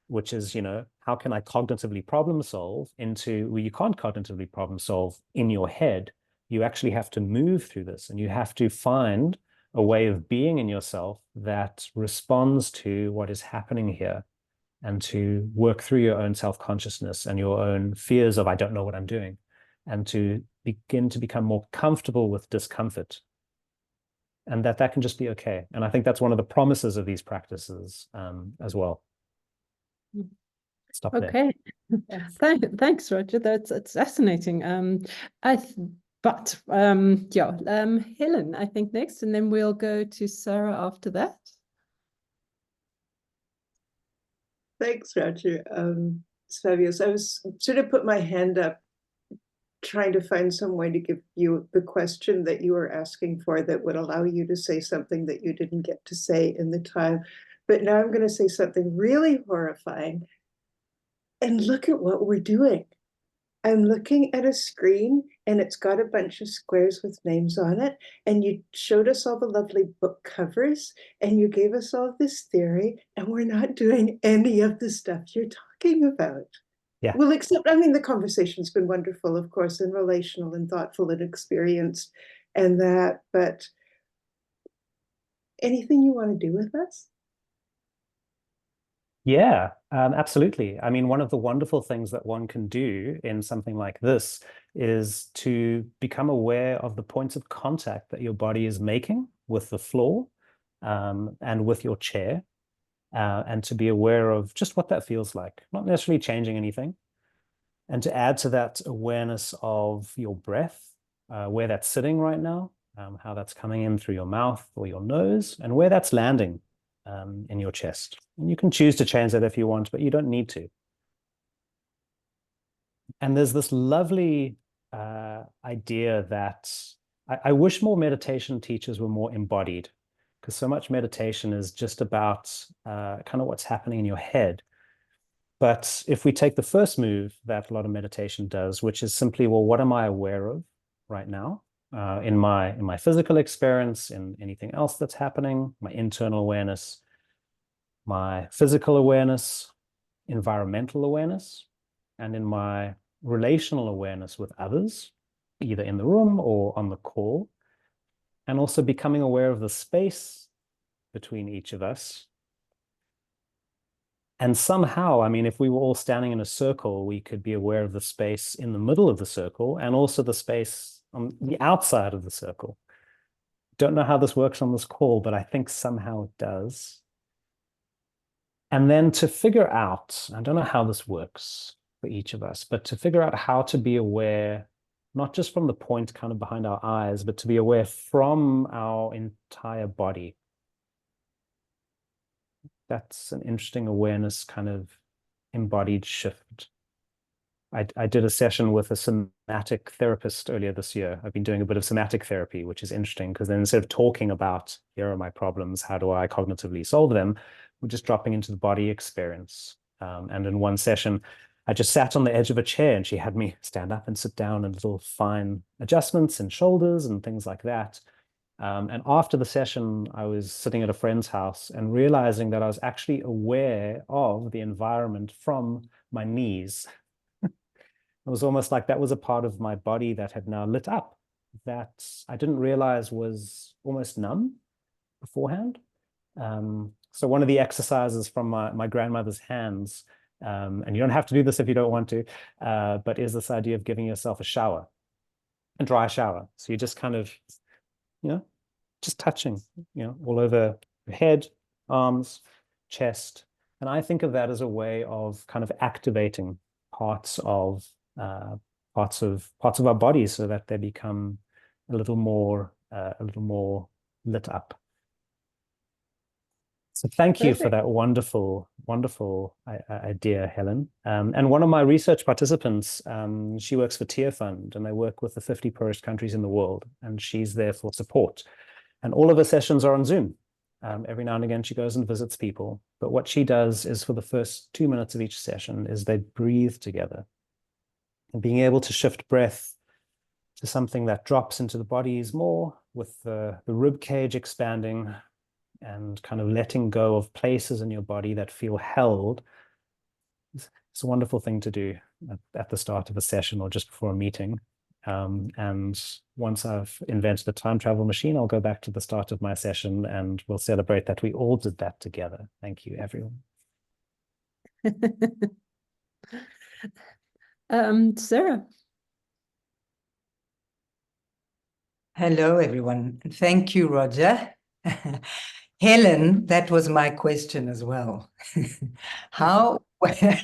which is, how can I cognitively problem solve, into where you can't cognitively problem solve in your head. You actually have to move through this, and you have to find a way of being in yourself that responds to what is happening here, and to work through your own self-consciousness and your own fears of, I don't know what I'm doing, and to begin to become more comfortable with discomfort, and that can just be okay. And I think that's one of the promises of these practices as well. Stop there. Okay. Thanks, Roger. That's fascinating. Helen, I think next, and then we'll go to Sara after that. Thanks, Roger. It's fabulous. I was sort of put my hand up trying to find some way to give you the question that you were asking for that would allow you to say something that you didn't get to say in the time. But now I'm going to say something really horrifying. And look at what we're doing. I'm looking at a screen, and it's got a bunch of squares with names on it. And you showed us all the lovely book covers, and you gave us all this theory, and we're not doing any of the stuff you're talking about. Yeah. Well, except, I mean, the conversation's been wonderful, of course, and relational and thoughtful and experienced and that, but anything you want to do with us? Yeah, absolutely. I mean, one of the wonderful things that one can do in something like this is to become aware of the points of contact that your body is making with the floor and with your chair, and to be aware of just what that feels like, not necessarily changing anything. And to add to that awareness of your breath, where that's sitting right now, how that's coming in through your mouth or your nose, and where that's landing in your chest. And you can choose to change that if you want, but you don't need to. And there's this lovely idea that I wish more meditation teachers were more embodied, because so much meditation is just about kind of what's happening in your head. But if we take the first move that a lot of meditation does, which is simply, well, what am I aware of right now? In my physical experience, in anything else that's happening, my internal awareness, my physical awareness, environmental awareness, and in my relational awareness with others, either in the room or on the call, and also becoming aware of the space between each of us. And somehow, I mean, if we were all standing in a circle, we could be aware of the space in the middle of the circle and also the space on the outside of the circle. Don't know how this works on this call, but I think somehow it does. And then to figure out, I don't know how this works for each of us, but to figure out how to be aware, not just from the point kind of behind our eyes, but to be aware from our entire body. That's an interesting awareness kind of embodied shift. I did a session with a somatic therapist earlier this year. I've been doing a bit of somatic therapy, which is interesting because then instead of talking about, here are my problems, how do I cognitively solve them, we're just dropping into the body experience. And in one session, I just sat on the edge of a chair and she had me stand up and sit down and little fine adjustments in shoulders and things like that. And after the session, I was sitting at a friend's house and realizing that I was actually aware of the environment from my knees. It was almost like that was a part of my body that had now lit up, that I didn't realize was almost numb beforehand. So one of the exercises from my grandmother's hands, and you don't have to do this if you don't want to, but is this idea of giving yourself a shower, a dry shower. So you just kind of, just touching, all over your head, arms, chest. And I think of that as a way of kind of activating parts of our bodies so that they become a little more lit up. So thank you for that wonderful idea, Helen. And one of my research participants, she works for Tier Fund, and they work with the 50 poorest countries in the world, and she's there for support. And all of her sessions are on Zoom. Every now and again, she goes and visits people. But what she does is for the first 2 minutes of each session is they breathe together. And being able to shift breath to something that drops into the bodies more, with the rib cage expanding and kind of letting go of places in your body that feel held. It's a wonderful thing to do at the start of a session or just before a meeting. And once I've invented a time travel machine, I'll go back to the start of my session and we'll celebrate that we all did that together. Thank you, everyone. Sara. Hello, everyone. Thank you, Roger. Helen, that was my question as well. How, this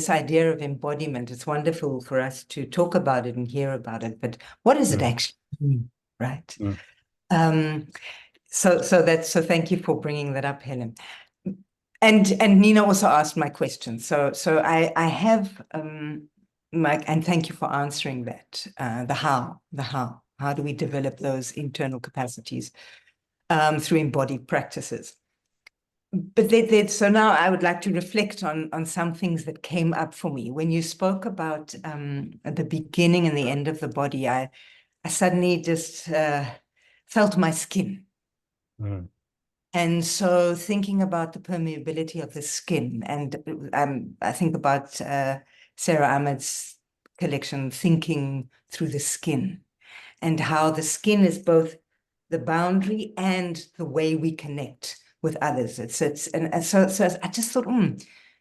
idea of embodiment, it's wonderful for us to talk about it and hear about it, but what does it actually mean, right? So thank you for bringing that up, Helen. And Nina also asked my question. So I have, and thank you for answering that, the how. How do we develop those internal capacities through embodied practices? But so now I would like to reflect on some things that came up for me. When you spoke about the beginning and the end of the body, I suddenly just felt my skin. And so thinking about the permeability of the skin, and I think about Sarah Ahmed's collection, Thinking Through the Skin, and how the skin is both the boundary and the way we connect with others. So I just thought,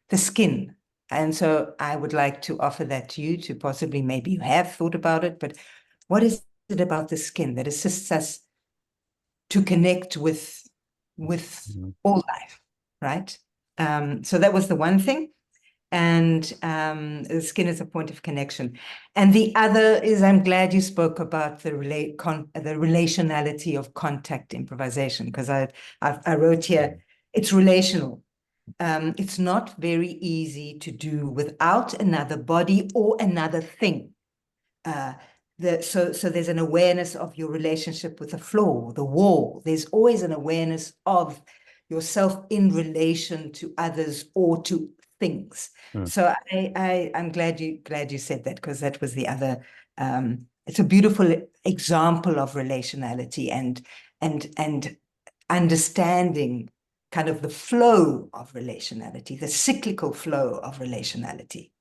the skin. And so I would like to offer that to you, to possibly, maybe you have thought about it, but what is it about the skin that assists us to connect with all life, right? So that was the one thing. And the skin is a point of connection. And the other is, I'm glad you spoke about the relationality of contact improvisation, because I wrote here, it's relational. It's not very easy to do without another body or another thing. So there's an awareness of your relationship with the floor, the wall. There's always an awareness of yourself in relation to others or to things. So I'm glad you said that, because that was the other. It's a beautiful example of relationality and understanding kind of the flow of relationality, the cyclical flow of relationality.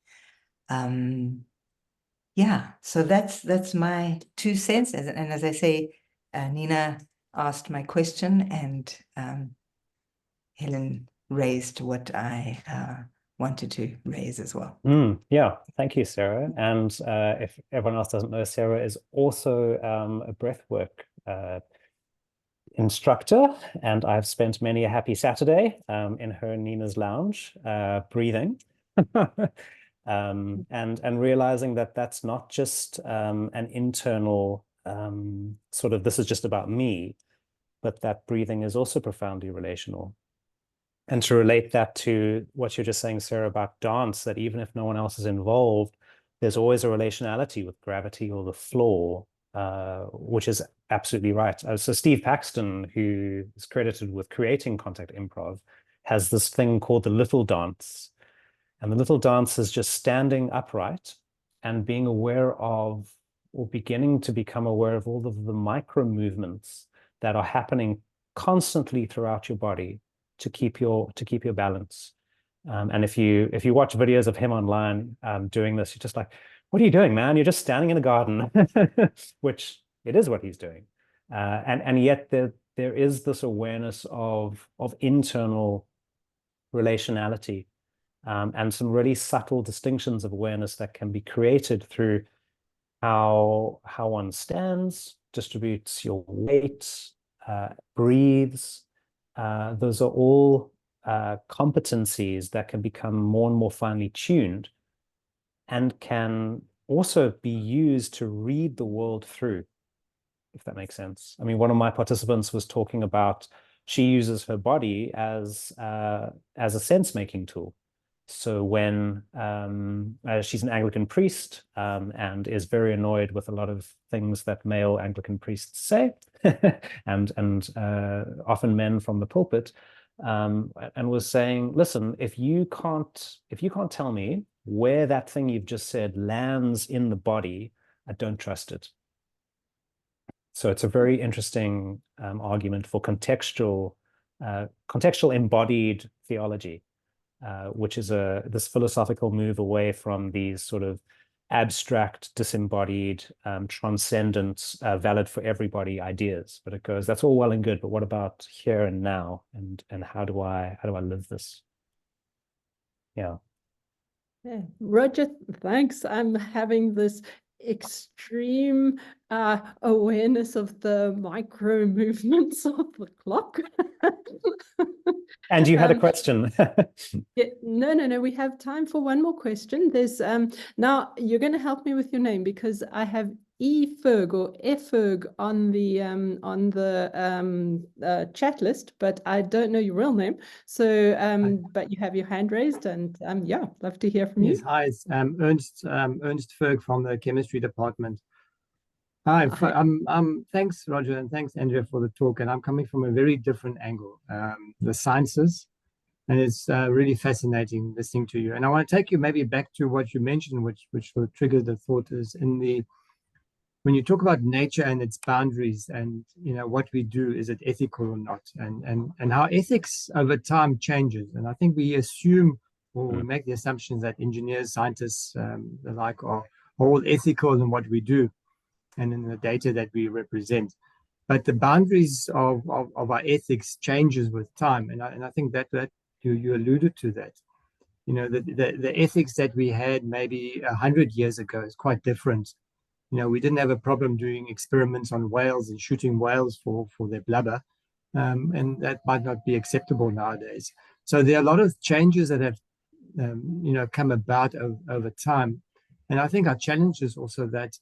So that's my 2 cents. And as I say, Nina asked my question, and Helen raised what I wanted to raise as well. Yeah, thank you, Sara. And if everyone else doesn't know, Sara is also a breathwork instructor, and I've spent many a happy Saturday in her Nina's lounge breathing. and realizing that that's not just an internal sort of, this is just about me, but that breathing is also profoundly relational. And to relate that to what you're just saying, Sarah, about dance, that even if no one else is involved, there's always a relationality with gravity or the floor, which is absolutely right. So Steve Paxton, who is credited with creating contact improv, has this thing called the little dance. And the little dance is just standing upright and being aware of, or beginning to become aware of, all of the micro movements that are happening constantly throughout your body to keep your balance. And if you watch videos of him online doing this, you're just like, what are you doing, man? You're just standing in a garden, which it is what he's doing. And yet there is this awareness of internal relationality, and some really subtle distinctions of awareness that can be created through how one stands, distributes your weight, breathes. Those are all competencies that can become more and more finely tuned and can also be used to read the world through, if that makes sense. I mean, one of my participants was talking about, she uses her body as a sense-making tool. So when she's an Anglican priest and is very annoyed with a lot of things that male Anglican priests say, and often men from the pulpit, and was saying, listen, if you can't tell me where that thing you've just said lands in the body, I don't trust it. So it's a very interesting argument for contextual embodied theology. Which is this philosophical move away from these sort of abstract, disembodied, transcendent, valid for everybody ideas. But it goes, that's all well and good, but what about here and now? And how do I live this? Yeah. Yeah, Roger, thanks. I'm having this extreme awareness of the micro movements of the clock. And you had a question. Yeah, no. We have time for one more question. There's now you're going to help me with your name, because I have Ferg or Ferg on the chat list, but I don't know your real name. So but you have your hand raised, and yeah, love to hear from you. Yes, hi, it's Ernst Ferg from the chemistry department. Hi, thanks, Roger, and thanks, Andrea, for the talk. And I'm coming from a very different angle, the sciences, and it's really fascinating listening to you. And I want to take you maybe back to what you mentioned, which sort of triggered the thought, is when you talk about nature and its boundaries, and what we do, is it ethical or not, and how ethics over time changes. And I think we assume, or we make the assumptions, that engineers, scientists, the like, are all ethical in what we do and in the data that we represent. But the boundaries of our ethics changes with time, and I think that you alluded to that. The ethics that we had maybe 100 years ago is quite different. We didn't have a problem doing experiments on whales and shooting whales for their blubber, and that might not be acceptable nowadays. So there are a lot of changes that have come about over time, and I think our challenge is also that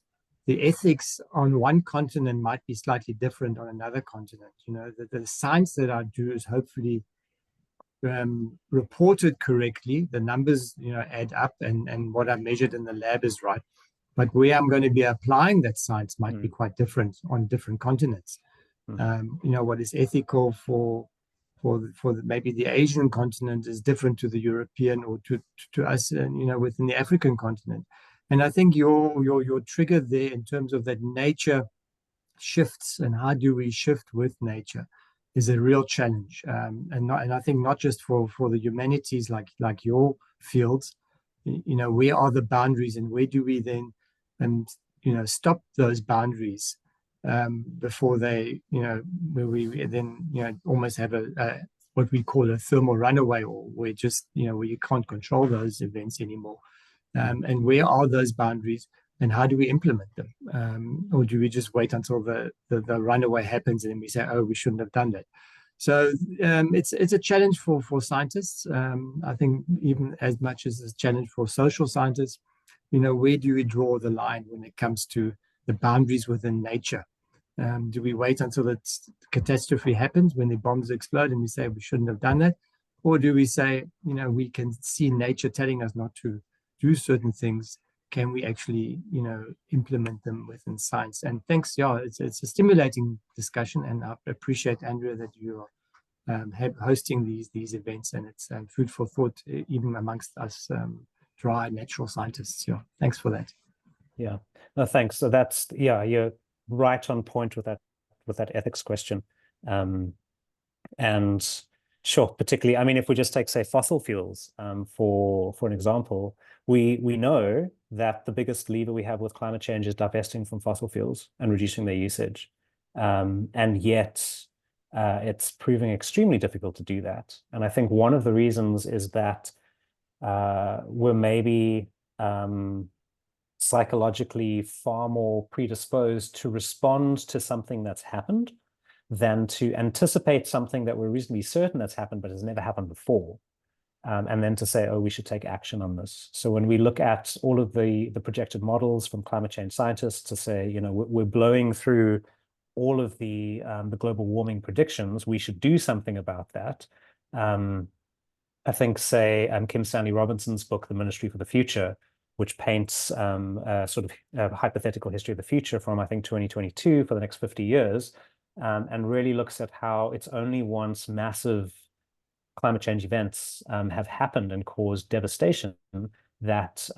the ethics on one continent might be slightly different on another continent. The science that I do is hopefully reported correctly. The numbers add up, and what I measured in the lab is right. But where I'm going to be applying that science might be quite different on different continents. What is ethical for maybe the Asian continent is different to the European, or to us, within the African continent. And I think your trigger there in terms of that nature shifts, and how do we shift with nature, is a real challenge. And I think not just for the humanities like your fields. Where are the boundaries, and where do we then stop those boundaries before they, where we then almost have a what we call a thermal runaway, or where just where you can't control those events anymore. And where are those boundaries, and how do we implement them? Or do we just wait until the runaway happens, and then we say, oh, we shouldn't have done that? So it's a challenge for scientists. I think even as much as a challenge for social scientists. Where do we draw the line when it comes to the boundaries within nature? Do we wait until the catastrophe happens when the bombs explode and we say we shouldn't have done that? Or do we say, we can see nature telling us not to do certain things? Can we actually, implement them within science? And thanks, it's a stimulating discussion, and I appreciate, Andrea, that you are hosting these events, and it's food for thought even amongst us dry natural scientists. Thanks for that. Yeah, no, thanks. So that's, you're right on point with that ethics question. And sure, particularly, I mean, if we just take, say, fossil fuels for an example, we know that the biggest lever we have with climate change is divesting from fossil fuels and reducing their usage. And yet it's proving extremely difficult to do that. And I think one of the reasons is that we're maybe psychologically far more predisposed to respond to something that's happened than to anticipate something that we're reasonably certain that's happened but has never happened before, and then to say, oh, we should take action on this. So when we look at all of the projected models from climate change scientists to say, we're blowing through all of the global warming predictions, we should do something about that. I think, say, Kim Stanley Robinson's book, The Ministry for the Future, which paints a sort of hypothetical history of the future from, I think, 2022 for the next 50 years, and really looks at how it's only once massive climate change events have happened and caused devastation that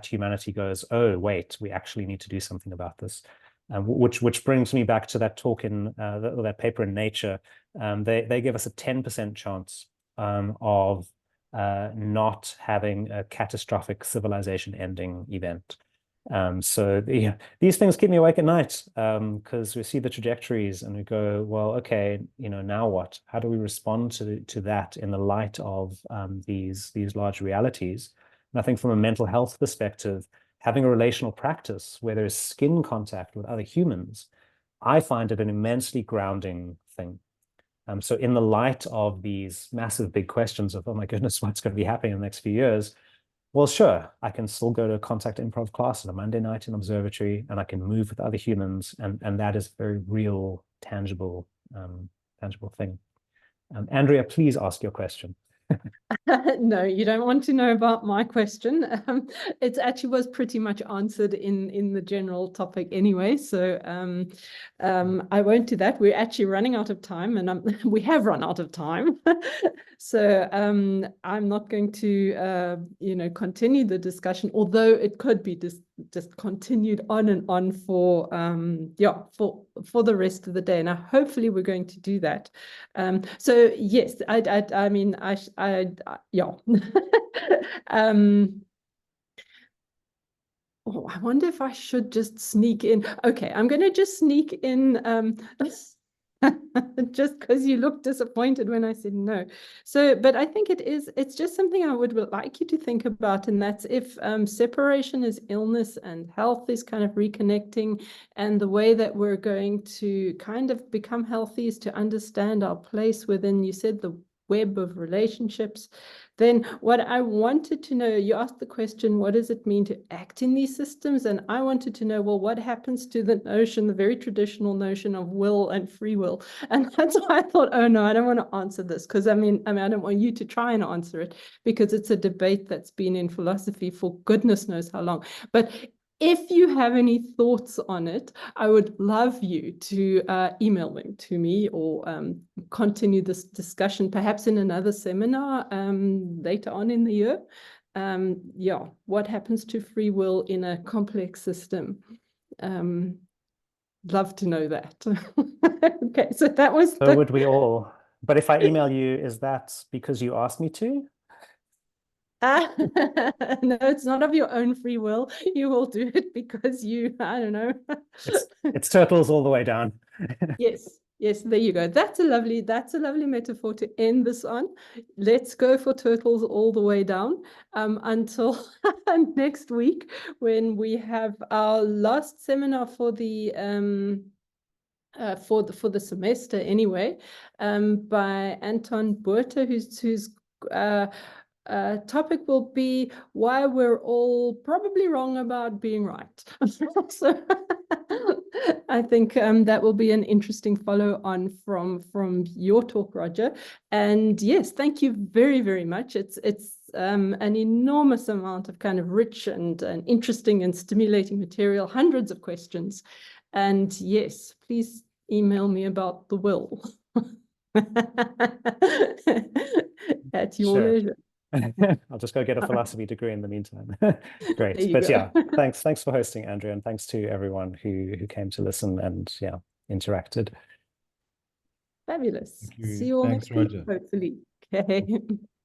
humanity goes, oh, wait, we actually need to do something about this. Which brings me back to that talk in that paper in Nature. They give us a 10% chance of not having a catastrophic civilization ending event. So these things keep me awake at night, because we see the trajectories and we go, well, okay, now what? How do we respond to that in the light of these large realities? And I think from a mental health perspective, having a relational practice where there's skin contact with other humans, I find it an immensely grounding thing. So in the light of these massive big questions of, oh my goodness, what's going to be happening in the next few years? Well, sure, I can still go to a contact improv class on a Monday night in observatory, and I can move with other humans, and that is a very real, tangible thing. Andrea, please ask your question. No, you don't want to know about my question. It actually was pretty much answered in the general topic anyway, so I won't do that. We're actually running out of time, and we have run out of time. So I'm not going to continue the discussion, although it could be just continued on and on for the rest of the day, and hopefully we're going to do that. So yes, I mean, oh, I wonder if I should just sneak in. Okay, I'm going to just sneak in just because you looked disappointed when I said no. So, but I think it's just something I would like you to think about, and that's if separation is illness and health is kind of reconnecting, and the way that we're going to kind of become healthy is to understand our place within, you said, the web of relationships. Then what I wanted to know, you asked the question, what does it mean to act in these systems? And I wanted to know, well, what happens to the notion, the very traditional notion of will and free will? And that's why I thought, oh no, I don't want to answer this, because I mean, I don't want you to try and answer it, because it's a debate that's been in philosophy for goodness knows how long. But if you have any thoughts on it, I would love you to email them to me, or continue this discussion perhaps in another seminar later on in the year. What happens to free will in a complex system? Love to know that. Okay, so that was. So would we all. But if I email you, is that because you asked me to? No, it's not of your own free will. You will do it because I don't know. It's turtles all the way down. Yes, there you go. That's a lovely metaphor to end this on. Let's go for turtles all the way down, until next week, when we have our last seminar for the for the semester anyway, by Anton Buerter, whose topic will be why we're all probably wrong about being right. So I think that will be an interesting follow on from your talk, Roger. And yes, thank you very, very much. It's an enormous amount of kind of rich and interesting and stimulating material, hundreds of questions. And yes, please email me about the will. At your leisure. I'll just go get a philosophy degree in the meantime. Great. But yeah, thanks for hosting, Andrea, and thanks to everyone who came to listen and interacted. Fabulous. Thank you. See you all Thanks, next week, Roger. hopefully. Okay.